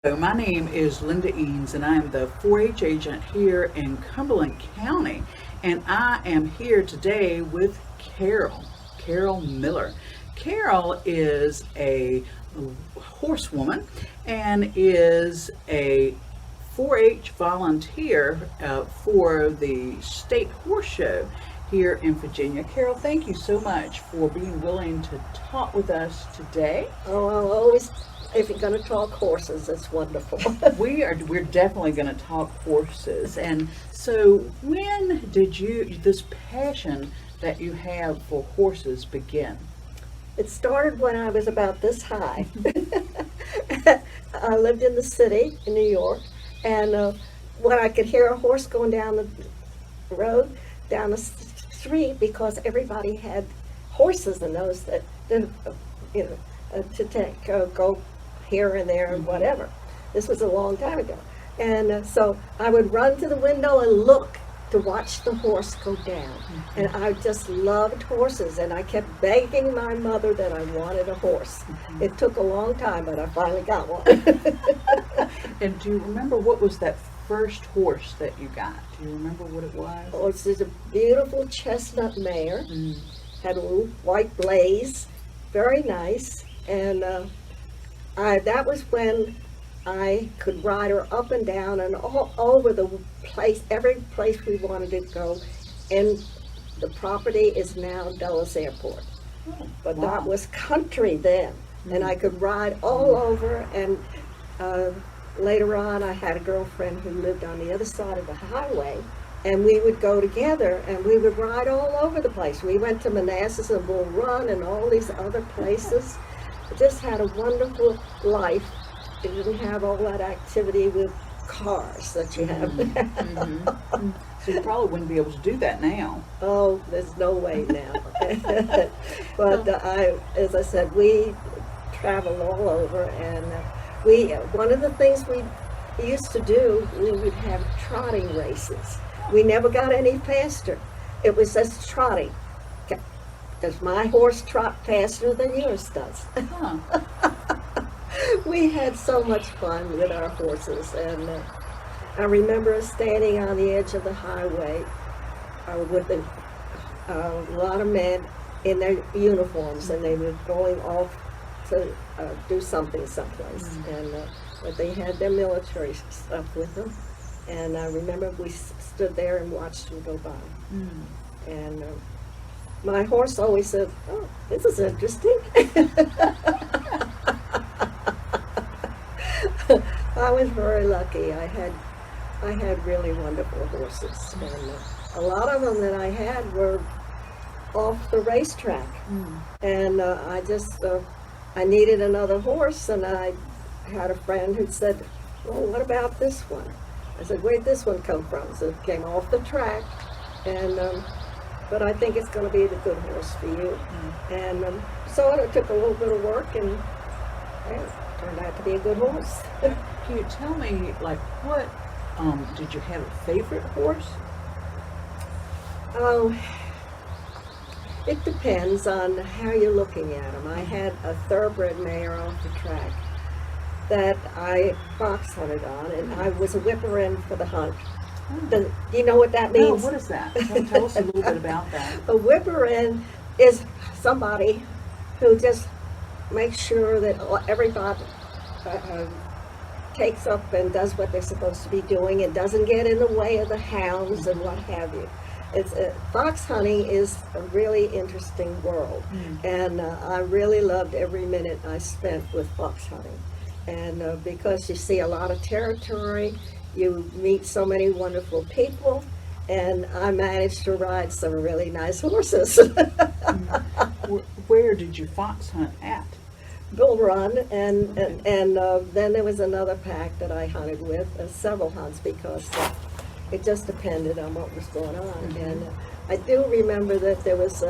So my name is Linda Eanes, and I am the 4-H agent here in Cumberland County. And I am here today with Carol Miller. Carol is a horsewoman and is a 4-H volunteer for the State Horse Show here in Virginia. Carol, thank you so much for being willing to talk with us today. Oh, I'll always, if you're going to talk horses, it's wonderful. We're definitely going to talk horses. And so when did this passion that you have for horses begin? It started when I was about this high. I lived in the city in New York, and when I could hear a horse going down the road, down the street, because everybody had horses in those that, to take go here and there and whatever. This was a long time ago. And so I would run to the window and look to watch the horse go down. And I just loved horses, and I kept begging my mother that I wanted a horse. It took a long time, but I finally got one. And do you remember what was that first horse that you got? Do you remember what it was? Oh, it's just a beautiful chestnut mare. Had a little white blaze, very nice. And that was when I could ride her up and down and all over the place, every place we wanted to go. And the property is now Dulles Airport. But Wow. that was country then. And I could ride all over. And later on, I had a girlfriend who lived on the other side of the highway. And we would go together and we would ride all over the place. We went to Manassas and Bull Run and all these other places. Just had a wonderful life. It didn't have all that activity with cars that you have now. So you probably wouldn't be able to do that now. Oh, there's no way now. But as I said, we traveled all over, and one of the things we used to do, we would have trotting races. We never got any faster. It was just trotting. Does my horse trot faster than yours does? Huh. We had so much fun with our horses, and I remember us standing on the edge of the highway with a lot of men in their uniforms, and they were going off to do something someplace, and but they had their military stuff with them, and I remember we stood there and watched them go by, and my horse always said, "Oh, this is interesting." I was very lucky. I had really wonderful horses, and a lot of them that I had were off the racetrack. And I needed another horse, and I had a friend who said, "Well, what about this one?" I said, "Where'd this one come from?" So it came off the track, and but I think it's going to be the good horse for you. And so it took a little bit of work, and it turned out to be a good horse. Can you tell me, like, what, did you have a favorite horse? Oh, it depends on how you're looking at them. I had a thoroughbred mare off the track that I fox hunted on, and I was a whipper-in for the hunt. Do you know what that No, means? what is that? Tell us a little bit about that. A whipper-in is somebody who just makes sure that everybody takes up and does what they're supposed to be doing and doesn't get in the way of the hounds and what have you. Fox hunting is a really interesting world, and I really loved every minute I spent with fox hunting. And because you see a lot of territory, you meet so many wonderful people, and I managed to ride some really nice horses. Where did you fox hunt at? Bull Run, and then there was another pack that I hunted with, several hunts, because it just depended on what was going on. And I do remember that there was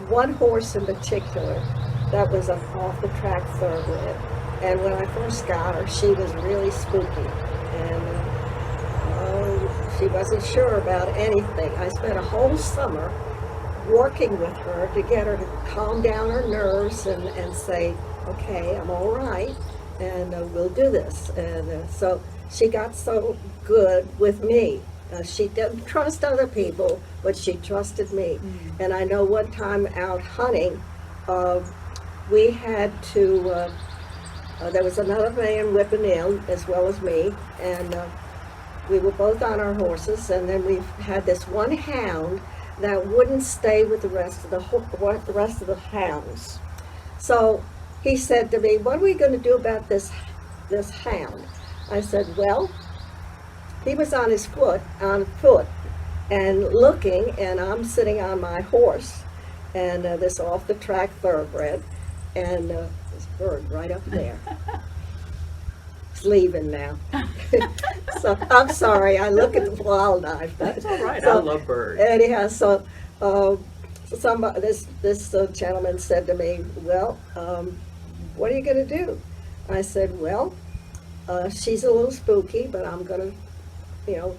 one horse in particular that was off the track thoroughbred, and when I first got her, she was really spooky, and she wasn't sure about anything. I spent a whole summer working with her to get her to calm down her nerves and say, okay, I'm all right. and we'll do this. And so she got so good with me. She didn't trust other people, but she trusted me. And I know one time out hunting, we had to, there was another man whipping in as well as me, and we were both on our horses, and then we had this one hound that wouldn't stay with the rest of the hounds. So he said to me, "What are we going to do about this hound?" I said, "Well," he was on foot, and looking, and I'm sitting on my horse, and this off the track thoroughbred, and this bird right up there. It's leaving now. So I'm sorry, I look at the wildlife. That's all right. So, I love birds. anyhow, so this gentleman said to me, "Well, what are you going to do?" I said, "Well, she's a little spooky, but I'm going to,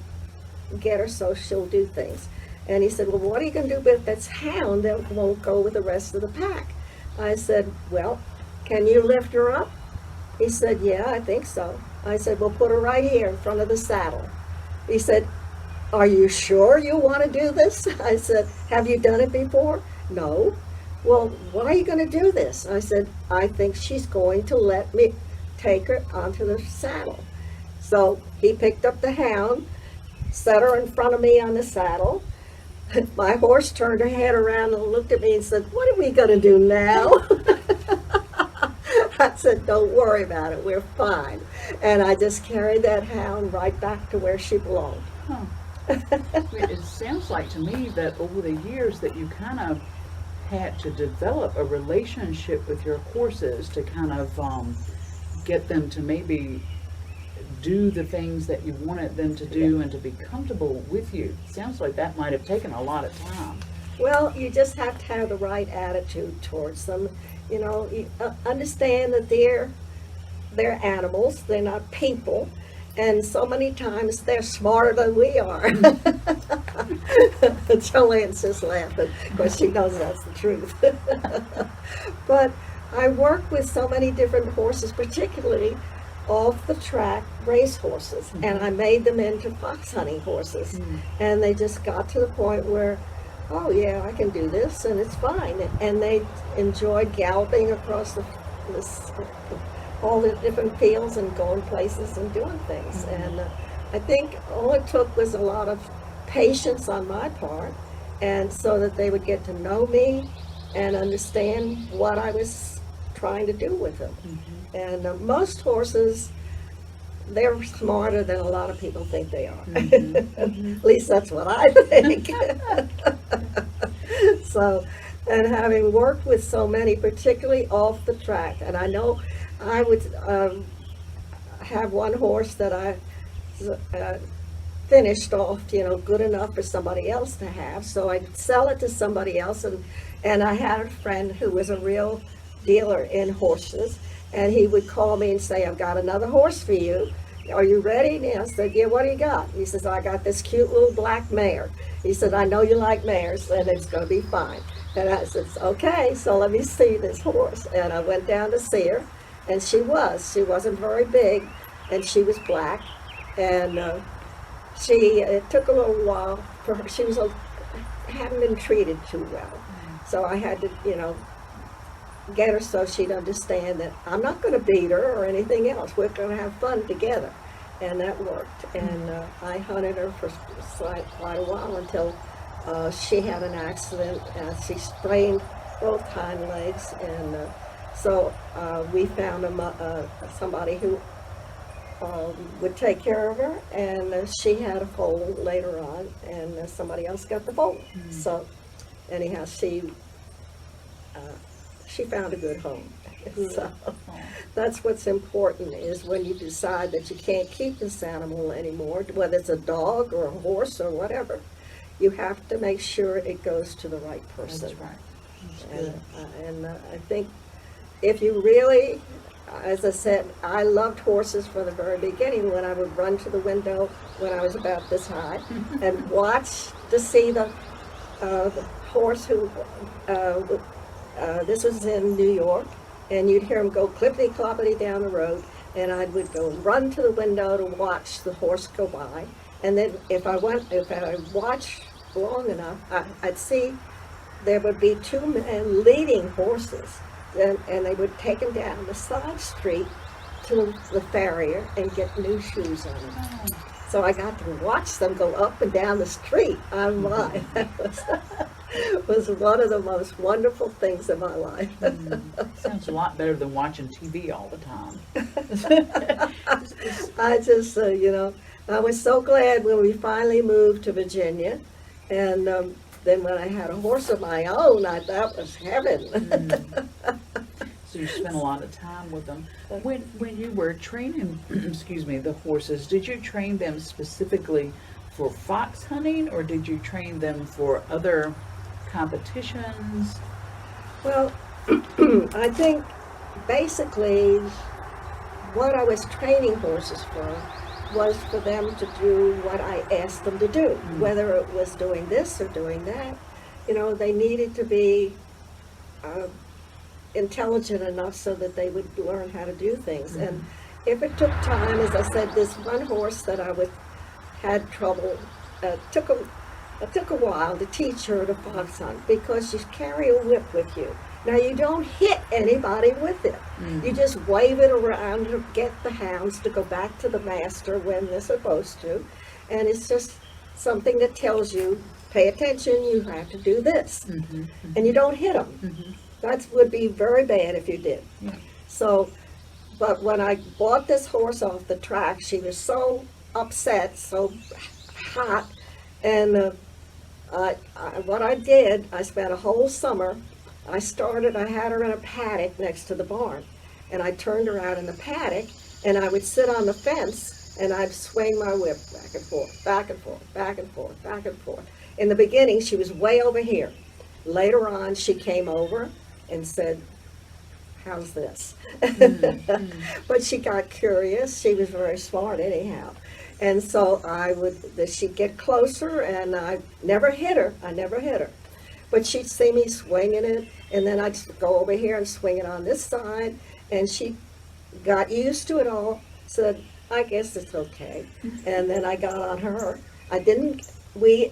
get her so she'll do things." And he said, "Well, what are you going to do with this hound that won't go with the rest of the pack?" I said, "Well, can you lift her up?" He said, "Yeah, I think so." I said, "Well, put her right here in front of the saddle." He said, "Are you sure you want to do this?" I said, "Have you done it before?" "No." "Well, why are you going to do this?" I said, "I think she's going to let me take her onto the saddle." So he picked up the hound, set her in front of me on the saddle. My horse turned her head around and looked at me and said, "What are we going to do now?" I said, "Don't worry about it, we're fine." And I just carried that hound right back to where she belonged. Huh. It sounds like to me that over the years that you kind of had to develop a relationship with your horses to kind of get them to maybe do the things that you wanted them to do and to be comfortable with you. Sounds like that might have taken a lot of time. Well, you just have to have the right attitude towards them. You understand that they're animals, they're not people, and so many times they're smarter than we are. Joanne's just laughing because she knows that's the truth. But I work with so many different horses, particularly off the track race horses, and I made them into fox hunting horses, and they just got to the point where, "Oh yeah, I can do this and it's fine," and they enjoyed galloping across all the different fields and going places and doing things. And I think all it took was a lot of patience on my part, and so that they would get to know me and understand what I was trying to do with them. And most horses, they're smarter than a lot of people think they are. At least that's what I think. So, and having worked with so many, particularly off the track, and I know I would have one horse that I finished off, good enough for somebody else to have, so I'd sell it to somebody else, and I had a friend who was a real dealer in horses, and he would call me and say, "I've got another horse for you. Are you ready?" And I said, "Yeah, what do you got?" He says, "I got this cute little black mare." He said, "I know you like mares, and it's going to be fine." And I said, "Okay, so let me see this horse." And I went down to see her, and she wasn't very big, and she was black, and it took a little while for her. She hadn't been treated too well, so I had to, get her so she'd understand that I'm not going to beat her or anything else. We're going to have fun together. And that worked. And I hunted her for quite a while until she had an accident. She sprained both hind legs. And so we found somebody who would take care of her. And she had a foal later on. And somebody else got the foal. So anyhow, she found a good home. So that's what's important, is when you decide that you can't keep this animal anymore, whether it's a dog or a horse or whatever, you have to make sure it goes to the right person. That's right. That's And I think if you really, as I said, I loved horses from the very beginning, when I would run to the window when I was about this high and watch to see the horse who, this was in New York, and you'd hear them go clippity-cloppity down the road, and I would go run to the window to watch the horse go by. And then if I watched long enough, I'd see there would be two men leading horses, and they would take them down the side street to the farrier and get new shoes on them. Oh. So I got to watch them go up and down the street on mine. That was one of the most wonderful things in my life. Sounds a lot better than watching TV all the time. I just, I was so glad when we finally moved to Virginia. And then when I had a horse of my own, that was heaven. So you spent a lot of time with them. When you were training, excuse me, the horses, did you train them specifically for fox hunting, or did you train them for other competitions? Well, I think basically what I was training horses for was for them to do what I asked them to do, whether it was doing this or doing that. They needed to be intelligent enough so that they would learn how to do things. And if it took time, as I said, this one horse that had trouble, it took a while to teach her to fox hunt, because you carry a whip with you. Now, you don't hit anybody with it. You just wave it around to get the hounds to go back to the master when they're supposed to. And it's just something that tells you, pay attention, you have to do this. And you don't hit them. That would be very bad if you did. Yeah. So, but when I bought this horse off the track, she was so upset, so hot. And what I did, I spent a whole summer. I had her in a paddock next to the barn, and I turned her out in the paddock, and I would sit on the fence, and I'd swing my whip back and forth, back and forth, back and forth, back and forth. In the beginning, she was way over here. Later on, she came over and said, "How's this?" But she got curious. She was very smart anyhow. And so she'd get closer, and I never hit her. But she'd see me swinging it, and then I'd go over here and swing it on this side, and she got used to it all, said, "I guess it's okay." And then I got on her. We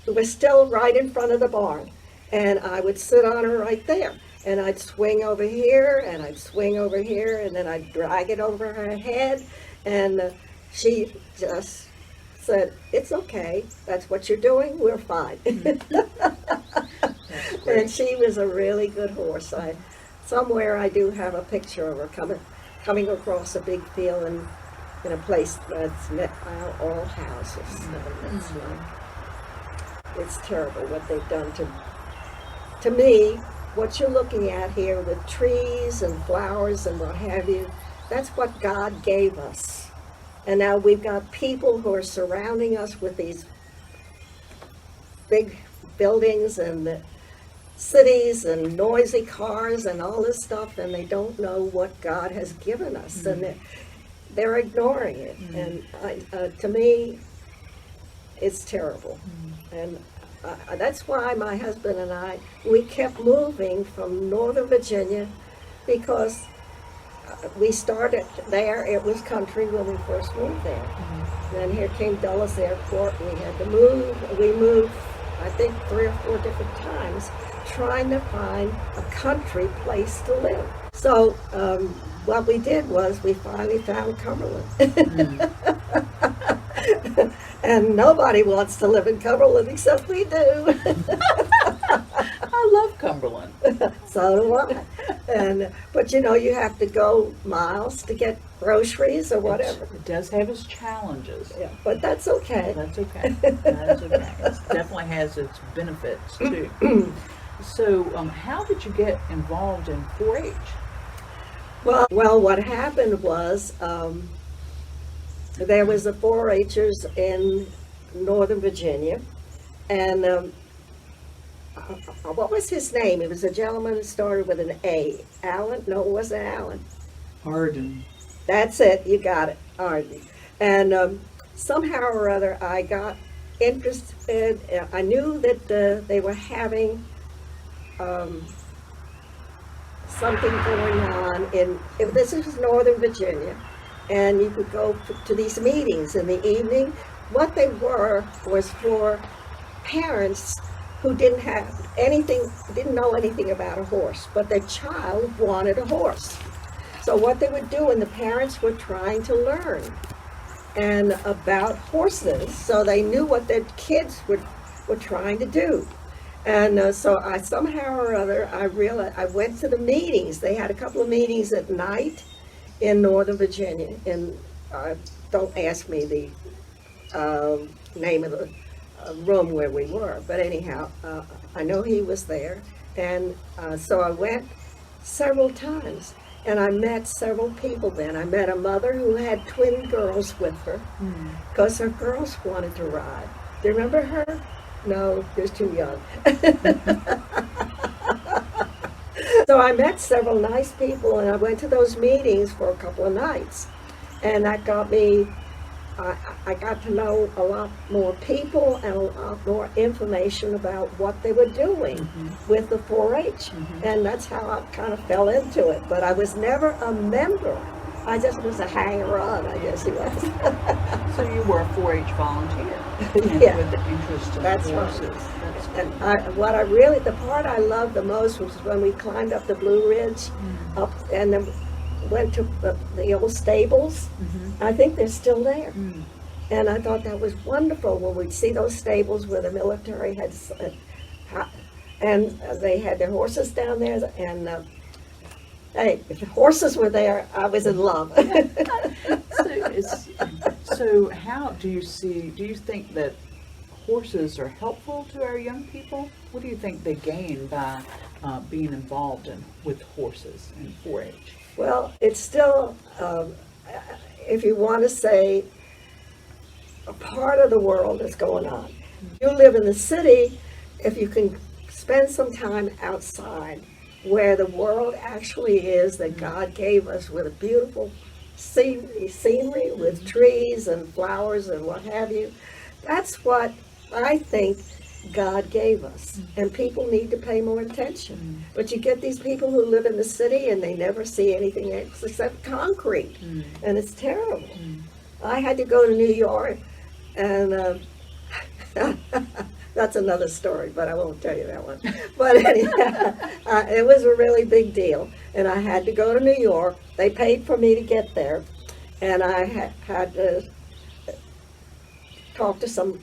were still right in front of the barn, and I would sit on her right there, and I'd swing over here, and I'd swing over here, and then I'd drag it over her head, and she just said, "It's okay, that's what you're doing, we're fine." And she was a really good horse. Somewhere I do have a picture of her coming across a big field in a place that's all houses. It's terrible what they've done to me. What you're looking at here with trees and flowers and what have you, that's what God gave us. And now we've got people who are surrounding us with these big buildings and the cities and noisy cars and all this stuff, and they don't know what God has given us, and they're ignoring it. And to me, it's terrible. And that's why my husband and we kept moving from Northern Virginia, because we started there. It was country when we first moved there. Then here came Dulles Airport, and we had to move. We moved, I think, 3 or 4 different times, trying to find a country place to live. So what we did was we finally found Cumberland. And nobody wants to live in Cumberland except we do. I love Cumberland. So do I. But you have to go miles to get groceries or whatever. It does have its challenges. Yeah, but that's okay. That's okay. That's okay. It definitely has its benefits too. So, how did you get involved in 4-H? Well, what happened was there was a 4-Hers in Northern Virginia, and what was his name? It was a gentleman who started with an A. Allen? No, it wasn't Allen. Hardin. That's it. You got it. Hardin. And somehow or other, I got interested. I knew that they were having something going on if this is Northern Virginia, and you could go to these meetings in the evening. What they were was for parents who didn't know anything about a horse, but their child wanted a horse. So what they would do, and the parents were trying to learn and about horses, so they knew what their kids were trying to do. And so I somehow or other, I realized, I went to the meetings. They had a couple of meetings at night in Northern Virginia. And don't ask me the name of the room where we were. But anyhow, I know he was there. And so I went several times. And I met several people then. I met a mother who had twin girls with her because her girls wanted to ride. Do you remember her? No, you're too young. So I met several nice people, and I went to those meetings for a couple of nights. And that got me, I got to know a lot more people and a lot more information about what they were doing with the 4-H. And that's how I kind of fell into it. But I was never a member. I just was a hanger-on, I guess it was. So you were a 4-H volunteer Yeah. with the interest in That's horses. right. That's And the part I loved the most was when we climbed up the Blue Ridge, up and then went to the old stables. I think they're still there. And I thought that was wonderful when we'd see those stables where the military had, and they had their horses down there. And hey, if the horses were there, I was in love. So how do you think that horses are helpful to our young people? What do you think they gain by being involved with horses and 4-H? Well, it's still, if you want to say, a part of the world that's going on. You live in the city, if you can spend some time outside where the world actually is that God gave us, with a beautiful scenery with trees and flowers and what have you. That's what I think God gave us, and people need to pay more attention. But you get these people who live in the city and they never see anything else except concrete, and it's terrible. I had to go to New York, and that's another story, but I won't tell you that one. But anyhow, it was a really big deal, and I had to go to New York. They paid for me to get there, and I had to talk to some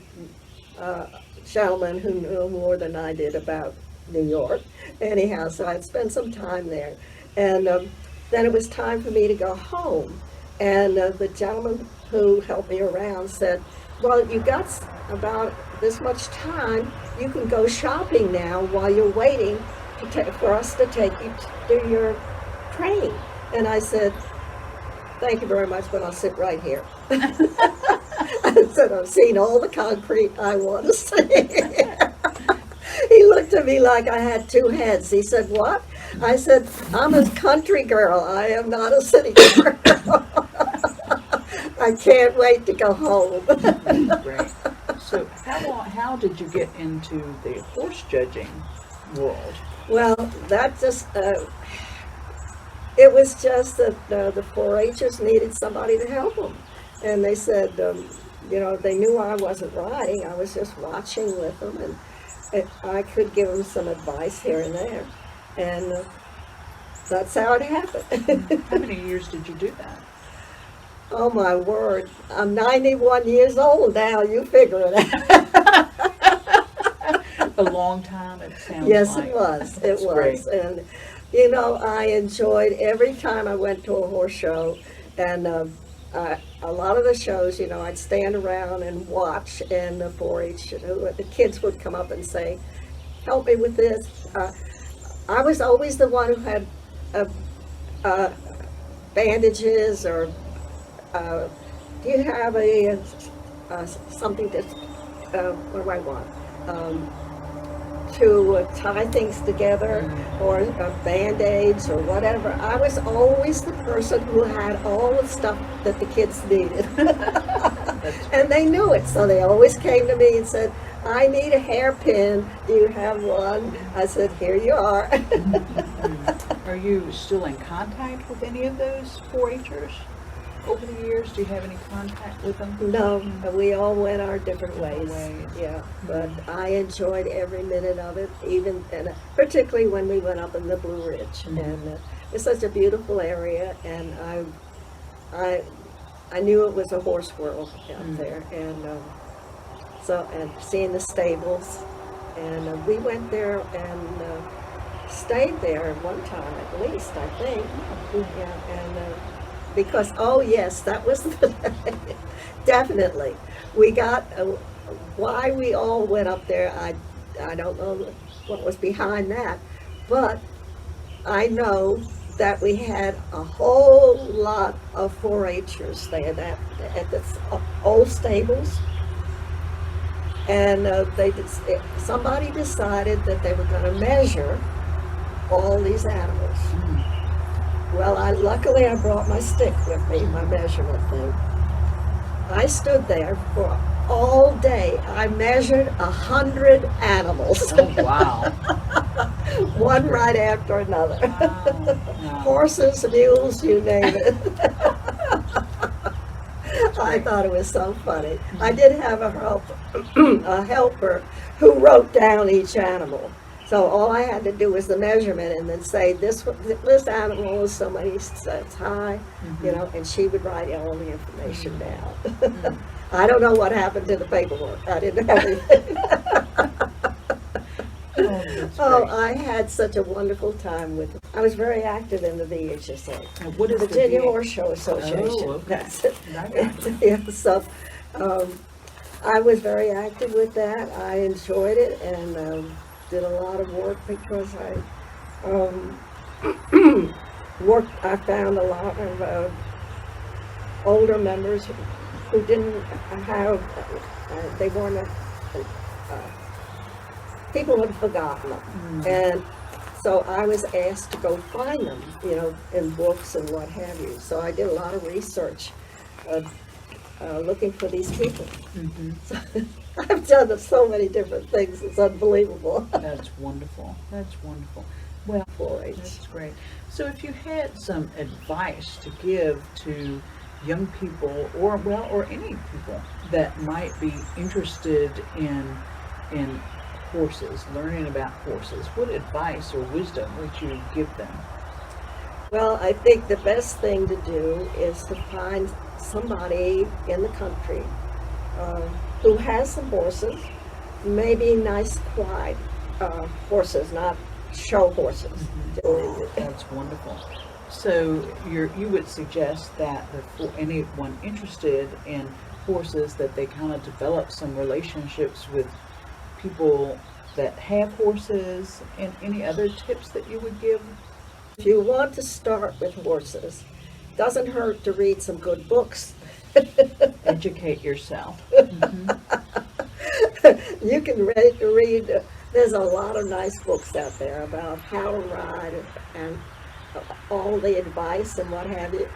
gentleman who knew more than I did about New York. Anyhow, so I'd spent some time there, and then it was time for me to go home. And the gentleman who helped me around said, well, you got about this much time. You can go shopping now while you're waiting for us to take you to your train. And I said, thank you very much, but I'll sit right here. I said, I've seen all the concrete I want to see. He looked at me like I had two heads. He said, what? I said, I'm a country girl. I am not a city girl. I can't wait to go home. Great. So how did you get into the horse judging world? Well, that just, it was just that the 4-Hers needed somebody to help them. And they said, you know, they knew I wasn't riding. I was just watching with them, and I could give them some advice here and there. And that's how it happened. How many years did you do that? Oh, my word. I'm 91 years old now. You figure it out. A long time, it sounds Yes, like. it was. It That's was. great. And, you know, I enjoyed every time I went to a horse show. And a lot of the shows, you know, I'd stand around and watch. And the 4-H, the kids would come up and say, help me with this. I was always the one who had bandages, or do you have something that, what do I want? To tie things together, or Band-Aids or whatever. I was always the person who had all the stuff that the kids needed. And they knew it, so they always came to me and said, I need a hairpin. Do you have one? I said, here you are. Are are you still in contact with any of those 4-Hers over the years? Do you have any contact with them? No, we all went our different ways. Ways. Yeah, but I enjoyed every minute of it, even and particularly when we went up in the Blue Ridge, and it's such a beautiful area, and I knew it was a horse world out there, and and seeing the stables, and we went there and stayed there one time at least, I think. Yeah, and. Because, oh yes, that was definitely. We got, why we all went up there, I don't know what was behind that, but I know that we had a whole lot of 4-Hers there at the old stables. And somebody decided that they were going to measure all these animals. Well, luckily I brought my stick with me, my measurement thing. I stood there for all day. I measured 100 animals. Oh, wow. One right after another. Wow. Horses, mules, you name it. I thought it was so funny. I did have a helper who wrote down each animal. So all I had to do was the measurement and then say this animal is so many steps high, and she would write all the information down. I don't know what happened to the paperwork. I didn't have anything. Oh, I had such a wonderful time with it. I was very active in the VHSA. What is the Virginia Horse Show Association. Oh, okay. That's it. Right. Yeah, so I was very active with that. I enjoyed it, and did a lot of work because I I found a lot of older members who didn't have, they weren't, people had forgotten them. And so I was asked to go find them, in books and what have you. So I did a lot of research looking for these people. So, I've done so many different things, it's unbelievable. That's wonderful. That's wonderful. Well, 4-H. that's great. So if you had some advice to give to young people or any people that might be interested in horses, learning about horses, what advice or wisdom would you give them? Well, I think the best thing to do is to find somebody in the country who has some horses, maybe nice, quiet horses, not show horses. That's wonderful. So you would suggest that for anyone interested in horses, that they kind of develop some relationships with people that have horses, and any other tips that you would give? If you want to start with horses, doesn't hurt to read some good books. Educate yourself. You can read, there's a lot of nice books out there about how to ride and all the advice and what have you.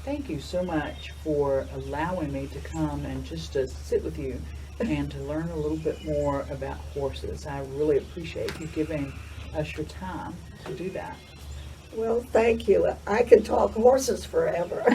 Thank you so much for allowing me to come and just to sit with you and to learn a little bit more about horses. I really appreciate you giving us your time to do that. Well, thank you. I can talk horses forever.